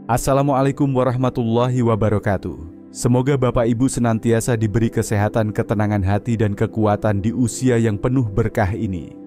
Assalamualaikum warahmatullahi wabarakatuh. Semoga Bapak Ibu senantiasa diberi kesehatan, ketenangan hati, dan kekuatan di usia yang penuh berkah ini.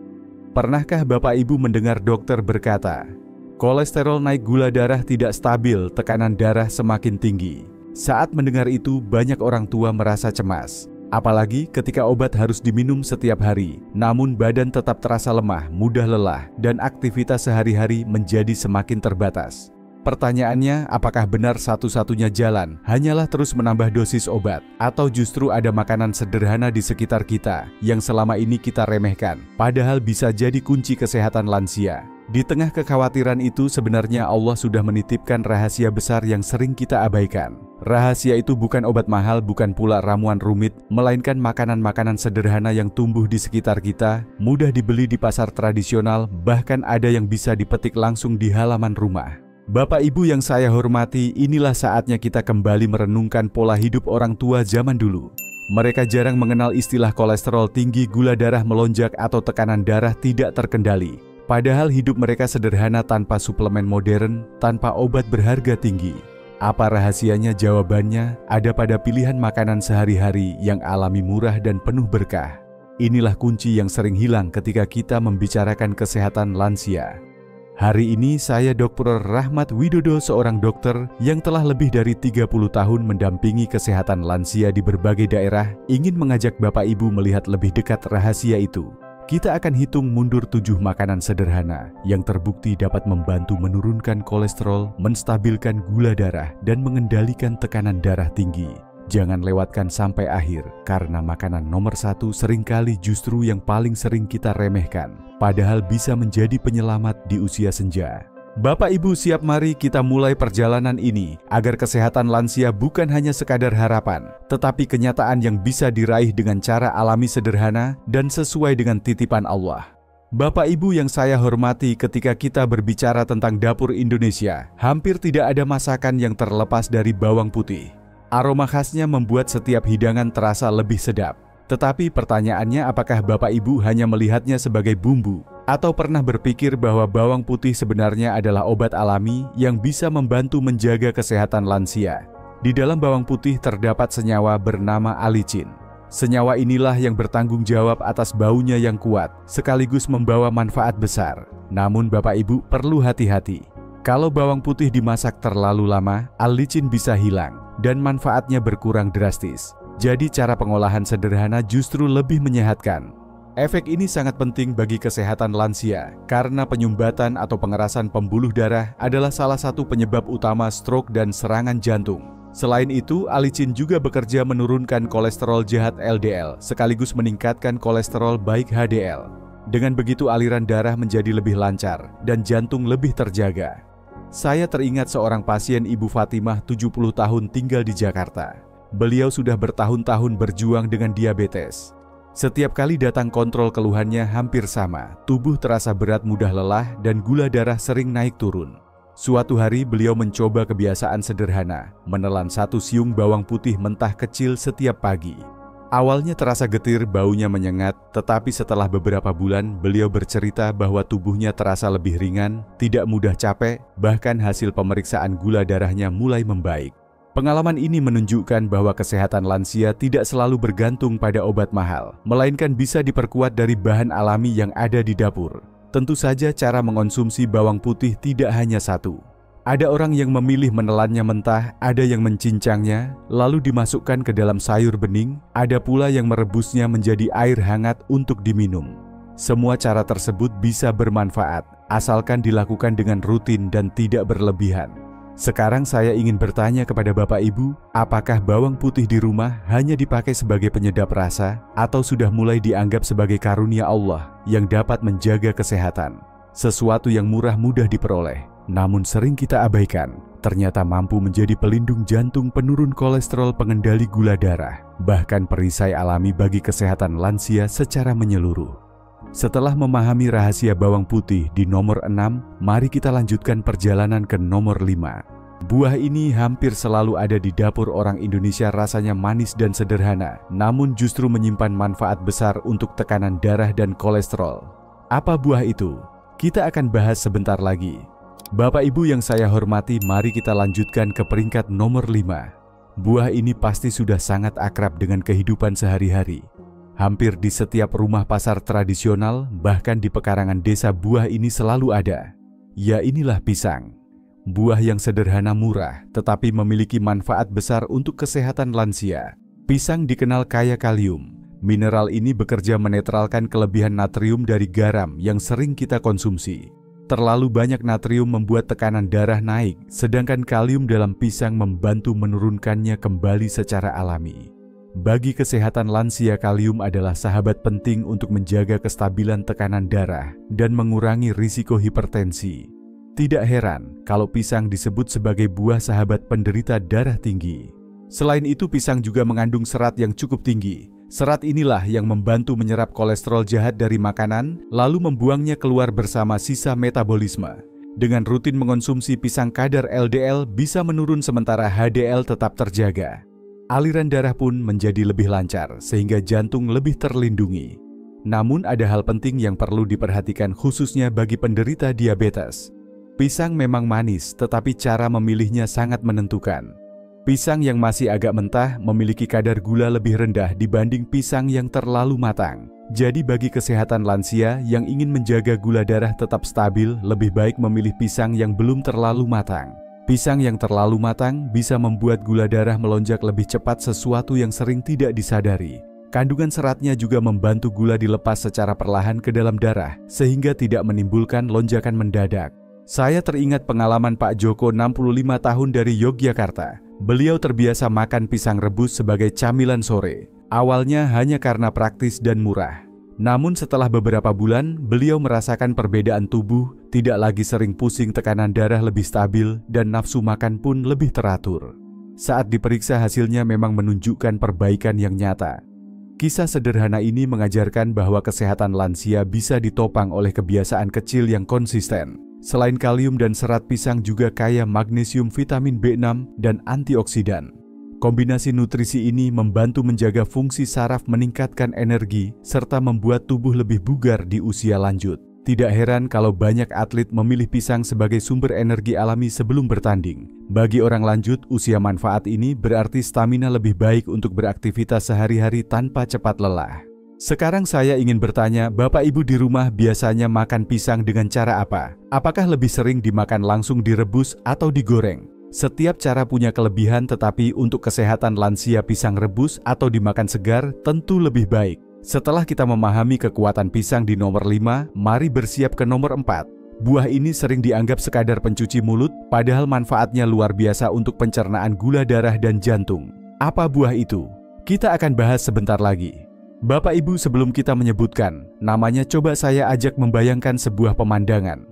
Pernahkah Bapak Ibu mendengar dokter berkata, kolesterol naik, gula darah tidak stabil, tekanan darah semakin tinggi? Saat mendengar itu, banyak orang tua merasa cemas. Apalagi ketika obat harus diminum setiap hari, namun badan tetap terasa lemah, mudah lelah, dan aktivitas sehari-hari menjadi semakin terbatas. Pertanyaannya, apakah benar satu-satunya jalan hanyalah terus menambah dosis obat? Atau justru ada makanan sederhana di sekitar kita yang selama ini kita remehkan, padahal bisa jadi kunci kesehatan lansia? Di tengah kekhawatiran itu, sebenarnya Allah sudah menitipkan rahasia besar yang sering kita abaikan. Rahasia itu bukan obat mahal, bukan pula ramuan rumit, melainkan makanan-makanan sederhana yang tumbuh di sekitar kita, mudah dibeli di pasar tradisional, bahkan ada yang bisa dipetik langsung di halaman rumah. Bapak Ibu yang saya hormati, inilah saatnya kita kembali merenungkan pola hidup orang tua zaman dulu. Mereka jarang mengenal istilah kolesterol tinggi, gula darah melonjak, atau tekanan darah tidak terkendali. Padahal hidup mereka sederhana, tanpa suplemen modern, tanpa obat berharga tinggi. Apa rahasianya? Jawabannya ada pada pilihan makanan sehari-hari yang alami, murah, dan penuh berkah. Inilah kunci yang sering hilang ketika kita membicarakan kesehatan lansia. Hari ini saya Dr. Rahmat Widodo, seorang dokter yang telah lebih dari 30 tahun mendampingi kesehatan lansia di berbagai daerah, ingin mengajak Bapak Ibu melihat lebih dekat rahasia itu. Kita akan hitung mundur 7 makanan sederhana yang terbukti dapat membantu menurunkan kolesterol, menstabilkan gula darah, dan mengendalikan tekanan darah tinggi. Jangan lewatkan sampai akhir, karena makanan nomor 1 seringkali justru yang paling sering kita remehkan, padahal bisa menjadi penyelamat di usia senja. Bapak Ibu siap? Mari kita mulai perjalanan ini, agar kesehatan lansia bukan hanya sekadar harapan, tetapi kenyataan yang bisa diraih dengan cara alami, sederhana, dan sesuai dengan titipan Allah. Bapak Ibu yang saya hormati, ketika kita berbicara tentang dapur Indonesia, hampir tidak ada masakan yang terlepas dari bawang putih. Aroma khasnya membuat setiap hidangan terasa lebih sedap. Tetapi pertanyaannya, apakah Bapak Ibu hanya melihatnya sebagai bumbu? Atau pernah berpikir bahwa bawang putih sebenarnya adalah obat alami yang bisa membantu menjaga kesehatan lansia? Di dalam bawang putih terdapat senyawa bernama alicin. Senyawa inilah yang bertanggung jawab atas baunya yang kuat, sekaligus membawa manfaat besar. Namun Bapak Ibu perlu hati-hati. Kalau bawang putih dimasak terlalu lama, alicin bisa hilang dan manfaatnya berkurang drastis. Jadi cara pengolahan sederhana justru lebih menyehatkan. Efek ini sangat penting bagi kesehatan lansia karena penyumbatan atau pengerasan pembuluh darah adalah salah satu penyebab utama stroke dan serangan jantung. Selain itu, alicin juga bekerja menurunkan kolesterol jahat LDL sekaligus meningkatkan kolesterol baik HDL. Dengan begitu aliran darah menjadi lebih lancar dan jantung lebih terjaga. Saya teringat seorang pasien, Ibu Fatimah, 70 tahun, tinggal di Jakarta. Beliau sudah bertahun-tahun berjuang dengan diabetes. Setiap kali datang kontrol, keluhannya hampir sama. Tubuh terasa berat, mudah lelah, dan gula darah sering naik turun. Suatu hari beliau mencoba kebiasaan sederhana, menelan 1 siung bawang putih mentah kecil setiap pagi. Awalnya terasa getir, baunya menyengat, tetapi setelah beberapa bulan beliau bercerita bahwa tubuhnya terasa lebih ringan, tidak mudah capek, bahkan hasil pemeriksaan gula darahnya mulai membaik. Pengalaman ini menunjukkan bahwa kesehatan lansia tidak selalu bergantung pada obat mahal, melainkan bisa diperkuat dari bahan alami yang ada di dapur. Tentu saja cara mengonsumsi bawang putih tidak hanya satu. Ada orang yang memilih menelannya mentah, ada yang mencincangnya, lalu dimasukkan ke dalam sayur bening, ada pula yang merebusnya menjadi air hangat untuk diminum. Semua cara tersebut bisa bermanfaat, asalkan dilakukan dengan rutin dan tidak berlebihan. Sekarang saya ingin bertanya kepada Bapak Ibu, apakah bawang putih di rumah hanya dipakai sebagai penyedap rasa, atau sudah mulai dianggap sebagai karunia Allah yang dapat menjaga kesehatan? Sesuatu yang murah, mudah diperoleh, namun sering kita abaikan, ternyata mampu menjadi pelindung jantung, penurun kolesterol, pengendali gula darah, bahkan perisai alami bagi kesehatan lansia secara menyeluruh. Setelah memahami rahasia bawang putih di nomor 6, mari kita lanjutkan perjalanan ke nomor 5. Buah ini hampir selalu ada di dapur orang Indonesia, rasanya manis dan sederhana, namun justru menyimpan manfaat besar untuk tekanan darah dan kolesterol. Apa buah itu? Kita akan bahas sebentar lagi. Bapak Ibu yang saya hormati, mari kita lanjutkan ke peringkat nomor 5. Buah ini pasti sudah sangat akrab dengan kehidupan sehari-hari. Hampir di setiap rumah pasar tradisional, bahkan di pekarangan desa, buah ini selalu ada. Ya, inilah pisang. Buah yang sederhana, murah, tetapi memiliki manfaat besar untuk kesehatan lansia. Pisang dikenal kaya kalium. Mineral ini bekerja menetralkan kelebihan natrium dari garam yang sering kita konsumsi. Terlalu banyak natrium membuat tekanan darah naik, sedangkan kalium dalam pisang membantu menurunkannya kembali secara alami. Bagi kesehatan lansia, kalium adalah sahabat penting untuk menjaga kestabilan tekanan darah dan mengurangi risiko hipertensi. Tidak heran kalau pisang disebut sebagai buah sahabat penderita darah tinggi. Selain itu, pisang juga mengandung serat yang cukup tinggi. Serat inilah yang membantu menyerap kolesterol jahat dari makanan, lalu membuangnya keluar bersama sisa metabolisme. Dengan rutin mengonsumsi pisang, kadar LDL bisa menurun sementara HDL tetap terjaga. Aliran darah pun menjadi lebih lancar, sehingga jantung lebih terlindungi. Namun ada hal penting yang perlu diperhatikan khususnya bagi penderita diabetes. Pisang memang manis, tetapi cara memilihnya sangat menentukan. Pisang yang masih agak mentah memiliki kadar gula lebih rendah dibanding pisang yang terlalu matang. Jadi bagi kesehatan lansia yang ingin menjaga gula darah tetap stabil, lebih baik memilih pisang yang belum terlalu matang. Pisang yang terlalu matang bisa membuat gula darah melonjak lebih cepat, sesuatu yang sering tidak disadari. Kandungan seratnya juga membantu gula dilepas secara perlahan ke dalam darah, sehingga tidak menimbulkan lonjakan mendadak. Saya teringat pengalaman Pak Joko, 65 tahun dari Yogyakarta. Beliau terbiasa makan pisang rebus sebagai camilan sore. Awalnya hanya karena praktis dan murah. Namun setelah beberapa bulan, beliau merasakan perbedaan tubuh, tidak lagi sering pusing, tekanan darah lebih stabil, dan nafsu makan pun lebih teratur. Saat diperiksa, hasilnya memang menunjukkan perbaikan yang nyata. Kisah sederhana ini mengajarkan bahwa kesehatan lansia bisa ditopang oleh kebiasaan kecil yang konsisten. Selain kalium dan serat, pisang juga kaya magnesium, vitamin B6, dan antioksidan. Kombinasi nutrisi ini membantu menjaga fungsi saraf, meningkatkan energi, serta membuat tubuh lebih bugar di usia lanjut. Tidak heran kalau banyak atlet memilih pisang sebagai sumber energi alami sebelum bertanding. Bagi orang lanjut usia, manfaat ini berarti stamina lebih baik untuk beraktivitas sehari-hari tanpa cepat lelah. Sekarang saya ingin bertanya, Bapak Ibu di rumah biasanya makan pisang dengan cara apa? Apakah lebih sering dimakan langsung, direbus, atau digoreng? Setiap cara punya kelebihan, tetapi untuk kesehatan lansia, pisang rebus atau dimakan segar tentu lebih baik. Setelah kita memahami kekuatan pisang di nomor 5, mari bersiap ke nomor 4. Buah ini sering dianggap sekadar pencuci mulut, padahal manfaatnya luar biasa untuk pencernaan gula darah dan jantung. Apa buah itu? Kita akan bahas sebentar lagi. Bapak Ibu, sebelum kita menyebutkan namanya, coba saya ajak membayangkan sebuah pemandangan.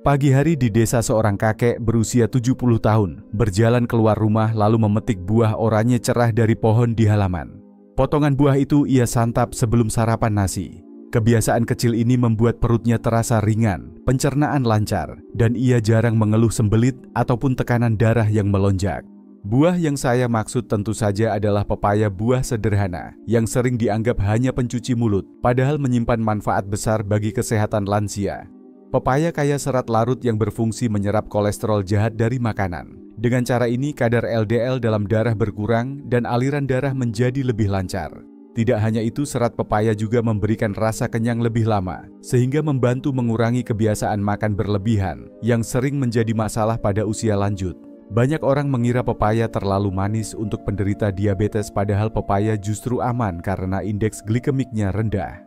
Pagi hari di desa, seorang kakek berusia 70 tahun berjalan keluar rumah lalu memetik buah oranye cerah dari pohon di halaman. Potongan buah itu ia santap sebelum sarapan nasi. Kebiasaan kecil ini membuat perutnya terasa ringan, pencernaan lancar, dan ia jarang mengeluh sembelit ataupun tekanan darah yang melonjak. Buah yang saya maksud tentu saja adalah pepaya, buah sederhana yang sering dianggap hanya pencuci mulut, padahal menyimpan manfaat besar bagi kesehatan lansia. Pepaya kaya serat larut yang berfungsi menyerap kolesterol jahat dari makanan. Dengan cara ini, kadar LDL dalam darah berkurang dan aliran darah menjadi lebih lancar. Tidak hanya itu, serat pepaya juga memberikan rasa kenyang lebih lama, sehingga membantu mengurangi kebiasaan makan berlebihan yang sering menjadi masalah pada usia lanjut. Banyak orang mengira pepaya terlalu manis untuk penderita diabetes, padahal pepaya justru aman karena indeks glikemiknya rendah.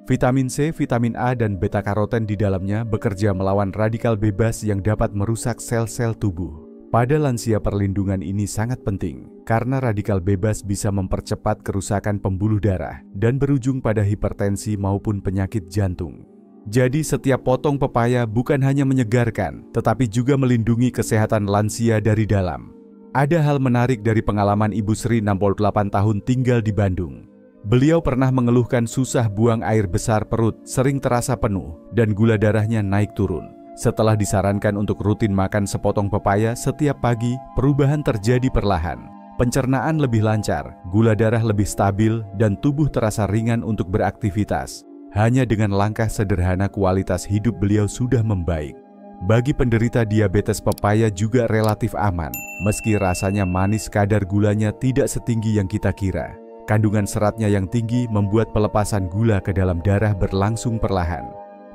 Vitamin C, vitamin A, dan beta-karoten di dalamnya bekerja melawan radikal bebas yang dapat merusak sel-sel tubuh. Pada lansia, perlindungan ini sangat penting karena radikal bebas bisa mempercepat kerusakan pembuluh darah dan berujung pada hipertensi maupun penyakit jantung. Jadi setiap potong pepaya bukan hanya menyegarkan, tetapi juga melindungi kesehatan lansia dari dalam. Ada hal menarik dari pengalaman Ibu Sri, 68 tahun, tinggal di Bandung. Beliau pernah mengeluhkan susah buang air besar, perut sering terasa penuh, dan gula darahnya naik turun. Setelah disarankan untuk rutin makan sepotong pepaya setiap pagi, perubahan terjadi perlahan. Pencernaan lebih lancar, gula darah lebih stabil, dan tubuh terasa ringan untuk beraktivitas. Hanya dengan langkah sederhana, kualitas hidup beliau sudah membaik. Bagi penderita diabetes, pepaya juga relatif aman. Meski rasanya manis, kadar gulanya tidak setinggi yang kita kira. Kandungan seratnya yang tinggi membuat pelepasan gula ke dalam darah berlangsung perlahan.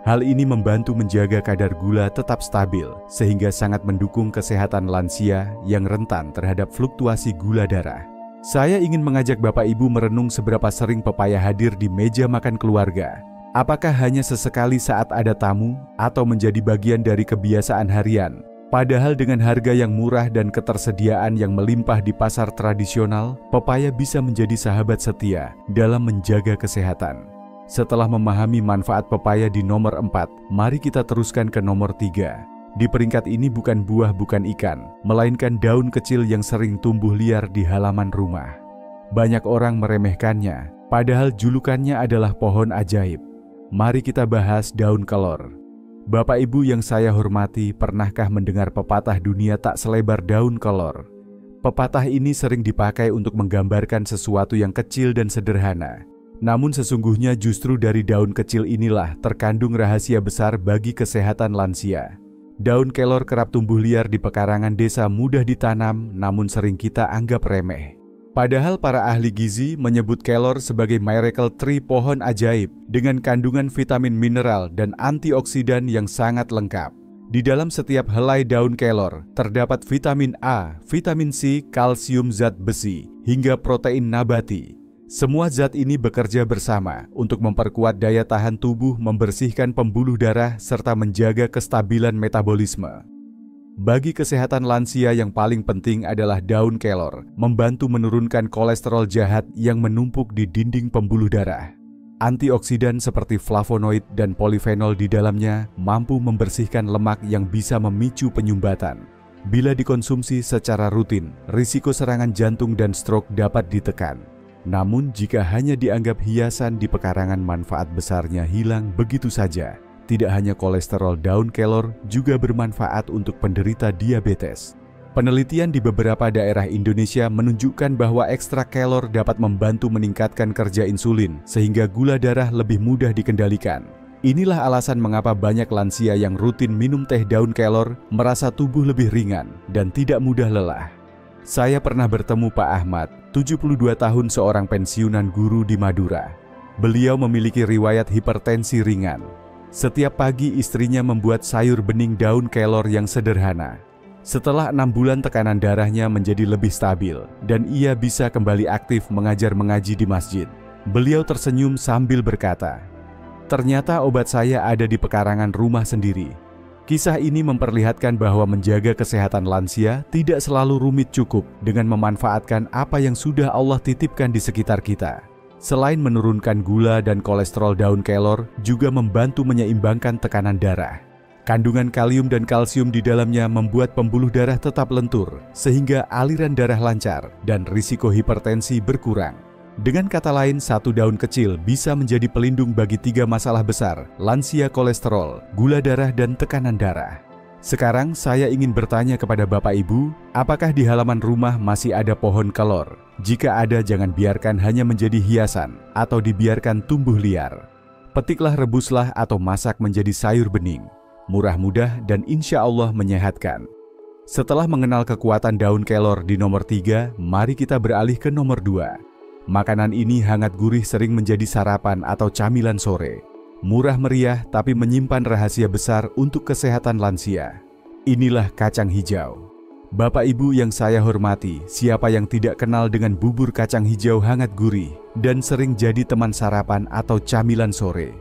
Hal ini membantu menjaga kadar gula tetap stabil, sehingga sangat mendukung kesehatan lansia yang rentan terhadap fluktuasi gula darah. Saya ingin mengajak Bapak Ibu merenung seberapa sering pepaya hadir di meja makan keluarga. Apakah hanya sesekali saat ada tamu, atau menjadi bagian dari kebiasaan harian? Padahal dengan harga yang murah dan ketersediaan yang melimpah di pasar tradisional, pepaya bisa menjadi sahabat setia dalam menjaga kesehatan. Setelah memahami manfaat pepaya di nomor 4, mari kita teruskan ke nomor 3. Di peringkat ini bukan buah, bukan ikan, melainkan daun kecil yang sering tumbuh liar di halaman rumah. Banyak orang meremehkannya, padahal julukannya adalah pohon ajaib. Mari kita bahas daun kelor. Bapak Ibu yang saya hormati, pernahkah mendengar pepatah dunia tak selebar daun kelor? Pepatah ini sering dipakai untuk menggambarkan sesuatu yang kecil dan sederhana. Namun sesungguhnya justru dari daun kecil inilah terkandung rahasia besar bagi kesehatan lansia. Daun kelor kerap tumbuh liar di pekarangan desa, mudah ditanam, namun sering kita anggap remeh. Padahal para ahli gizi menyebut kelor sebagai miracle tree, pohon ajaib dengan kandungan vitamin, mineral, dan antioksidan yang sangat lengkap. Di dalam setiap helai daun kelor terdapat vitamin A, vitamin C, kalsium, zat besi, hingga protein nabati. Semua zat ini bekerja bersama untuk memperkuat daya tahan tubuh, membersihkan pembuluh darah, serta menjaga kestabilan metabolisme. Bagi kesehatan lansia yang paling penting adalah daun kelor, membantu menurunkan kolesterol jahat yang menumpuk di dinding pembuluh darah. Antioksidan seperti flavonoid dan polifenol di dalamnya mampu membersihkan lemak yang bisa memicu penyumbatan. Bila dikonsumsi secara rutin, risiko serangan jantung dan stroke dapat ditekan. Namun jika hanya dianggap hiasan di pekarangan, manfaat besarnya hilang begitu saja. Tidak hanya kolesterol, daun kelor juga bermanfaat untuk penderita diabetes. Penelitian di beberapa daerah Indonesia menunjukkan bahwa ekstrak kelor dapat membantu meningkatkan kerja insulin, sehingga gula darah lebih mudah dikendalikan. Inilah alasan mengapa banyak lansia yang rutin minum teh daun kelor merasa tubuh lebih ringan dan tidak mudah lelah. Saya pernah bertemu Pak Ahmad, 72 tahun, seorang pensiunan guru di Madura. Beliau memiliki riwayat hipertensi ringan. Setiap pagi istrinya membuat sayur bening daun kelor yang sederhana. Setelah 6 bulan tekanan darahnya menjadi lebih stabil dan ia bisa kembali aktif mengajar mengaji di masjid. Beliau tersenyum sambil berkata, "Ternyata obat saya ada di pekarangan rumah sendiri." Kisah ini memperlihatkan bahwa menjaga kesehatan lansia tidak selalu rumit, cukup dengan memanfaatkan apa yang sudah Allah titipkan di sekitar kita. Selain menurunkan gula dan kolesterol, daun kelor juga membantu menyeimbangkan tekanan darah. Kandungan kalium dan kalsium di dalamnya membuat pembuluh darah tetap lentur, sehingga aliran darah lancar dan risiko hipertensi berkurang. Dengan kata lain, satu daun kecil bisa menjadi pelindung bagi 3 masalah besar: lansia, kolesterol, gula darah, dan tekanan darah. Sekarang saya ingin bertanya kepada Bapak Ibu, apakah di halaman rumah masih ada pohon kelor? Jika ada, jangan biarkan hanya menjadi hiasan atau dibiarkan tumbuh liar. Petiklah, rebuslah, atau masak menjadi sayur bening. Murah, mudah, dan insya Allah menyehatkan. Setelah mengenal kekuatan daun kelor di nomor 3, mari kita beralih ke nomor 2. Makanan ini hangat gurih, sering menjadi sarapan atau camilan sore. Murah meriah tapi menyimpan rahasia besar untuk kesehatan lansia. Inilah kacang hijau. Bapak Ibu yang saya hormati, siapa yang tidak kenal dengan bubur kacang hijau hangat gurih dan sering jadi teman sarapan atau camilan sore?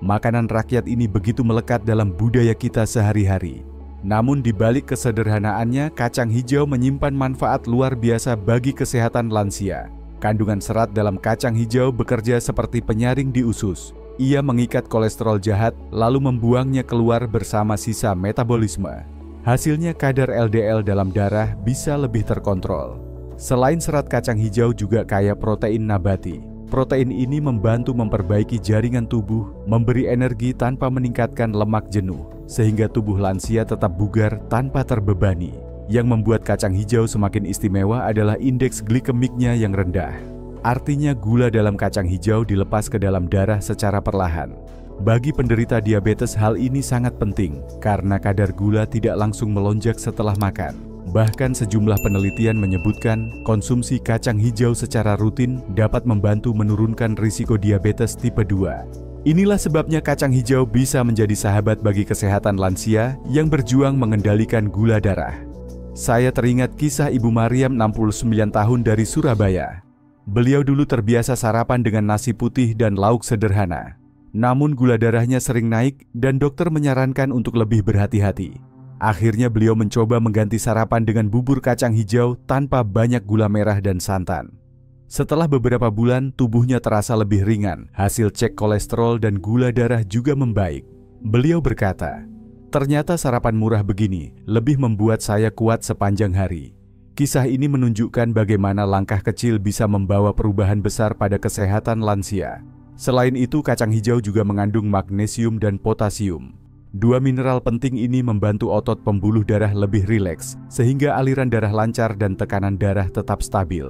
Makanan rakyat ini begitu melekat dalam budaya kita sehari-hari. Namun di balik kesederhanaannya, kacang hijau menyimpan manfaat luar biasa bagi kesehatan lansia. Kandungan serat dalam kacang hijau bekerja seperti penyaring di usus. Ia mengikat kolesterol jahat lalu membuangnya keluar bersama sisa metabolisme. Hasilnya kadar LDL dalam darah bisa lebih terkontrol. Selain serat, kacang hijau juga kaya protein nabati. Protein ini membantu memperbaiki jaringan tubuh, memberi energi tanpa meningkatkan lemak jenuh, sehingga tubuh lansia tetap bugar tanpa terbebani. Yang membuat kacang hijau semakin istimewa adalah indeks glikemiknya yang rendah. Artinya gula dalam kacang hijau dilepas ke dalam darah secara perlahan. Bagi penderita diabetes hal ini sangat penting karena kadar gula tidak langsung melonjak setelah makan. Bahkan sejumlah penelitian menyebutkan konsumsi kacang hijau secara rutin dapat membantu menurunkan risiko diabetes tipe 2. Inilah sebabnya kacang hijau bisa menjadi sahabat bagi kesehatan lansia yang berjuang mengendalikan gula darah. Saya teringat kisah Ibu Mariam 69 tahun dari Surabaya. Beliau dulu terbiasa sarapan dengan nasi putih dan lauk sederhana. Namun gula darahnya sering naik dan dokter menyarankan untuk lebih berhati-hati. Akhirnya beliau mencoba mengganti sarapan dengan bubur kacang hijau tanpa banyak gula merah dan santan. Setelah beberapa bulan, tubuhnya terasa lebih ringan. Hasil cek kolesterol dan gula darah juga membaik. Beliau berkata, "Ternyata sarapan murah begini lebih membuat saya kuat sepanjang hari." Kisah ini menunjukkan bagaimana langkah kecil bisa membawa perubahan besar pada kesehatan lansia. Selain itu, kacang hijau juga mengandung magnesium dan potasium. Dua mineral penting ini membantu otot pembuluh darah lebih rileks, sehingga aliran darah lancar dan tekanan darah tetap stabil.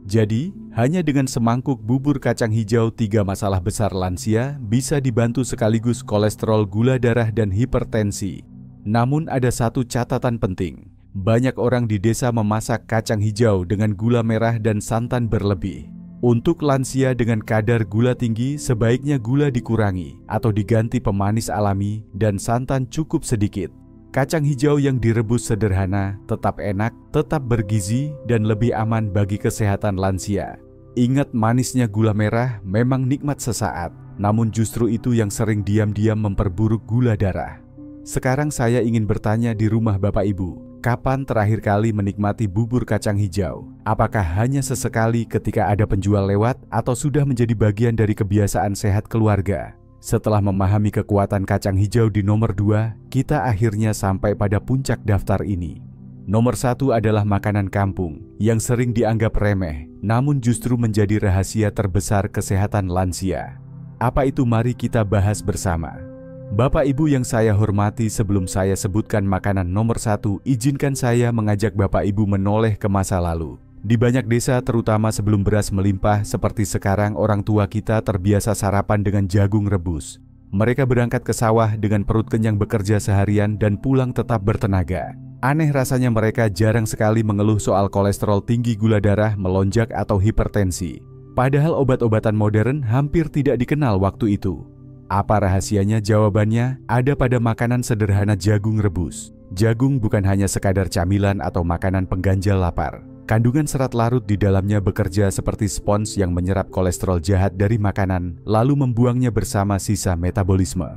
Jadi, hanya dengan semangkuk bubur kacang hijau, 3 masalah besar lansia bisa dibantu sekaligus kolesterol, gula darah, dan hipertensi. Namun ada satu catatan penting. Banyak orang di desa memasak kacang hijau dengan gula merah dan santan berlebih. Untuk lansia dengan kadar gula tinggi, sebaiknya gula dikurangi atau diganti pemanis alami dan santan cukup sedikit. Kacang hijau yang direbus sederhana, tetap enak, tetap bergizi, dan lebih aman bagi kesehatan lansia. Ingat, manisnya gula merah memang nikmat sesaat, namun justru itu yang sering diam-diam memperburuk gula darah. Sekarang saya ingin bertanya di rumah Bapak Ibu, kapan terakhir kali menikmati bubur kacang hijau? Apakah hanya sesekali ketika ada penjual lewat atau sudah menjadi bagian dari kebiasaan sehat keluarga? Setelah memahami kekuatan kacang hijau di nomor 2, kita akhirnya sampai pada puncak daftar ini. Nomor 1 adalah makanan kampung yang sering dianggap remeh, namun justru menjadi rahasia terbesar kesehatan lansia. Apa itu? Mari kita bahas bersama. Bapak Ibu yang saya hormati, sebelum saya sebutkan makanan nomor 1, izinkan saya mengajak Bapak Ibu menoleh ke masa lalu. Di banyak desa, terutama sebelum beras melimpah seperti sekarang, orang tua kita terbiasa sarapan dengan jagung rebus. Mereka berangkat ke sawah dengan perut kenyang bekerja seharian dan pulang tetap bertenaga. Aneh rasanya mereka jarang sekali mengeluh soal kolesterol tinggi, gula darah melonjak, atau hipertensi. Padahal obat-obatan modern hampir tidak dikenal waktu itu. Apa rahasianya? Jawabannya ada pada makanan sederhana jagung rebus. Jagung bukan hanya sekadar camilan atau makanan pengganjal lapar. Kandungan serat larut di dalamnya bekerja seperti spons yang menyerap kolesterol jahat dari makanan, lalu membuangnya bersama sisa metabolisme.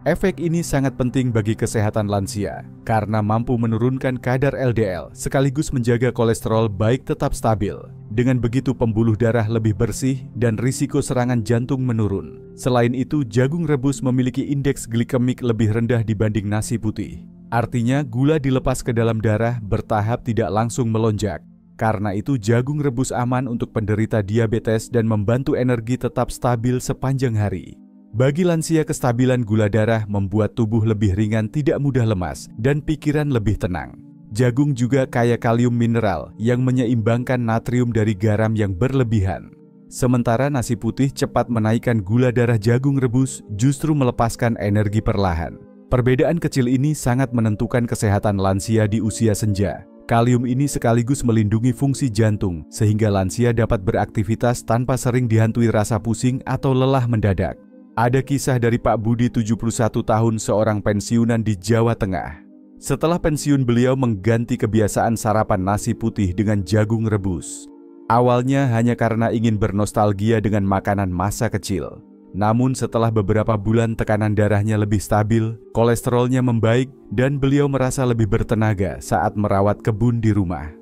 Efek ini sangat penting bagi kesehatan lansia, karena mampu menurunkan kadar LDL, sekaligus menjaga kolesterol baik tetap stabil. Dengan begitu pembuluh darah lebih bersih dan risiko serangan jantung menurun. Selain itu, jagung rebus memiliki indeks glikemik lebih rendah dibanding nasi putih. Artinya, gula dilepas ke dalam darah bertahap, tidak langsung melonjak. Karena itu, jagung rebus aman untuk penderita diabetes dan membantu energi tetap stabil sepanjang hari. Bagi lansia, kestabilan gula darah membuat tubuh lebih ringan, tidak mudah lemas, dan pikiran lebih tenang. Jagung juga kaya kalium mineral yang menyeimbangkan natrium dari garam yang berlebihan. Sementara nasi putih cepat menaikkan gula darah, jagung rebus justru melepaskan energi perlahan. Perbedaan kecil ini sangat menentukan kesehatan lansia di usia senja. Kalium ini sekaligus melindungi fungsi jantung, sehingga lansia dapat beraktivitas tanpa sering dihantui rasa pusing atau lelah mendadak. Ada kisah dari Pak Budi, 71 tahun, seorang pensiunan di Jawa Tengah. Setelah pensiun, beliau mengganti kebiasaan sarapan nasi putih dengan jagung rebus. Awalnya hanya karena ingin bernostalgia dengan makanan masa kecil. Namun setelah beberapa bulan, tekanan darahnya lebih stabil, kolesterolnya membaik, dan beliau merasa lebih bertenaga saat merawat kebun di rumah.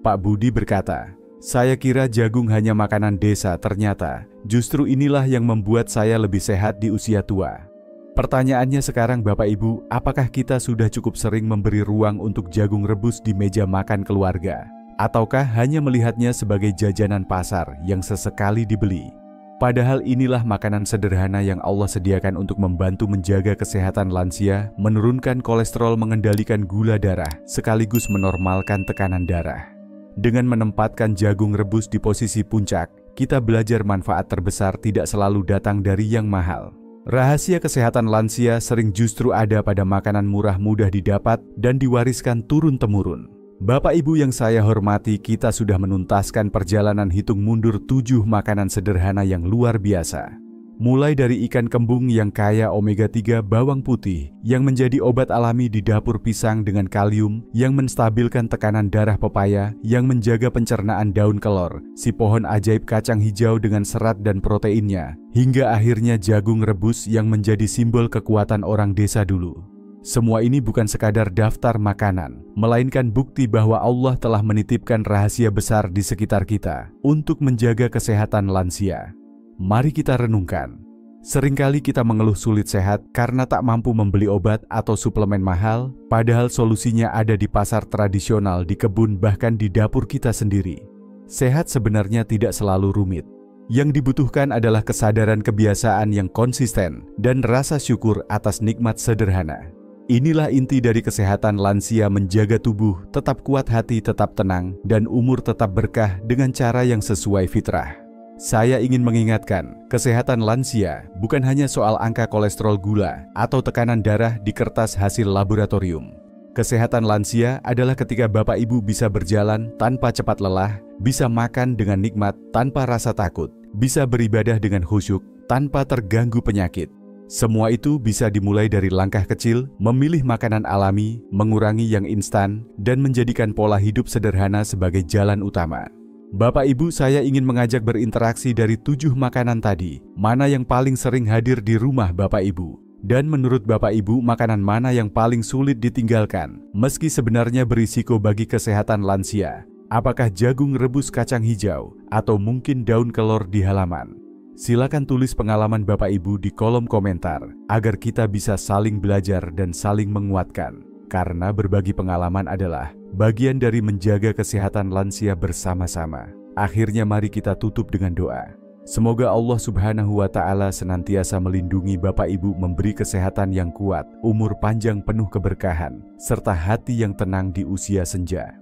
Pak Budi berkata, "Saya kira jagung hanya makanan desa, ternyata justru inilah yang membuat saya lebih sehat di usia tua." Pertanyaannya sekarang, Bapak Ibu, apakah kita sudah cukup sering memberi ruang untuk jagung rebus di meja makan keluarga? Ataukah hanya melihatnya sebagai jajanan pasar yang sesekali dibeli? Padahal inilah makanan sederhana yang Allah sediakan untuk membantu menjaga kesehatan lansia, menurunkan kolesterol, mengendalikan gula darah, sekaligus menormalkan tekanan darah. Dengan menempatkan jagung rebus di posisi puncak, kita belajar manfaat terbesar tidak selalu datang dari yang mahal. Rahasia kesehatan lansia sering justru ada pada makanan murah mudah didapat dan diwariskan turun-temurun. Bapak Ibu yang saya hormati, kita sudah menuntaskan perjalanan hitung mundur 7 makanan sederhana yang luar biasa. Mulai dari ikan kembung yang kaya omega 3, bawang putih yang menjadi obat alami di dapur pisang dengan kalium yang menstabilkan tekanan darah, pepaya yang menjaga pencernaan daun kelor, si pohon ajaib kacang hijau dengan serat dan proteinnya, hingga akhirnya jagung rebus yang menjadi simbol kekuatan orang desa dulu. Semua ini bukan sekadar daftar makanan, melainkan bukti bahwa Allah telah menitipkan rahasia besar di sekitar kita untuk menjaga kesehatan lansia. Mari kita renungkan. Seringkali kita mengeluh sulit sehat karena tak mampu membeli obat atau suplemen mahal, padahal solusinya ada di pasar tradisional, di kebun, bahkan di dapur kita sendiri. Sehat sebenarnya tidak selalu rumit. Yang dibutuhkan adalah kesadaran kebiasaan yang konsisten dan rasa syukur atas nikmat sederhana. Inilah inti dari kesehatan lansia: menjaga tubuh tetap kuat, hati tetap tenang, dan umur tetap berkah dengan cara yang sesuai fitrah. Saya ingin mengingatkan, kesehatan lansia bukan hanya soal angka kolesterol, gula, atau tekanan darah di kertas hasil laboratorium. Kesehatan lansia adalah ketika Bapak Ibu bisa berjalan tanpa cepat lelah, bisa makan dengan nikmat tanpa rasa takut, bisa beribadah dengan khusyuk tanpa terganggu penyakit. Semua itu bisa dimulai dari langkah kecil, memilih makanan alami, mengurangi yang instan, dan menjadikan pola hidup sederhana sebagai jalan utama. Bapak Ibu, saya ingin mengajak berinteraksi dari 7 makanan tadi. Mana yang paling sering hadir di rumah Bapak Ibu? Dan menurut Bapak Ibu, makanan mana yang paling sulit ditinggalkan, meski sebenarnya berisiko bagi kesehatan lansia? Apakah jagung rebus kacang hijau, atau mungkin daun kelor di halaman? Silakan tulis pengalaman Bapak Ibu di kolom komentar, agar kita bisa saling belajar dan saling menguatkan. Karena berbagi pengalaman adalah bagian dari menjaga kesehatan lansia bersama-sama. Akhirnya mari kita tutup dengan doa. Semoga Allah Subhanahu wa Ta'ala senantiasa melindungi Bapak Ibu, memberi kesehatan yang kuat, umur panjang penuh keberkahan, serta hati yang tenang di usia senja.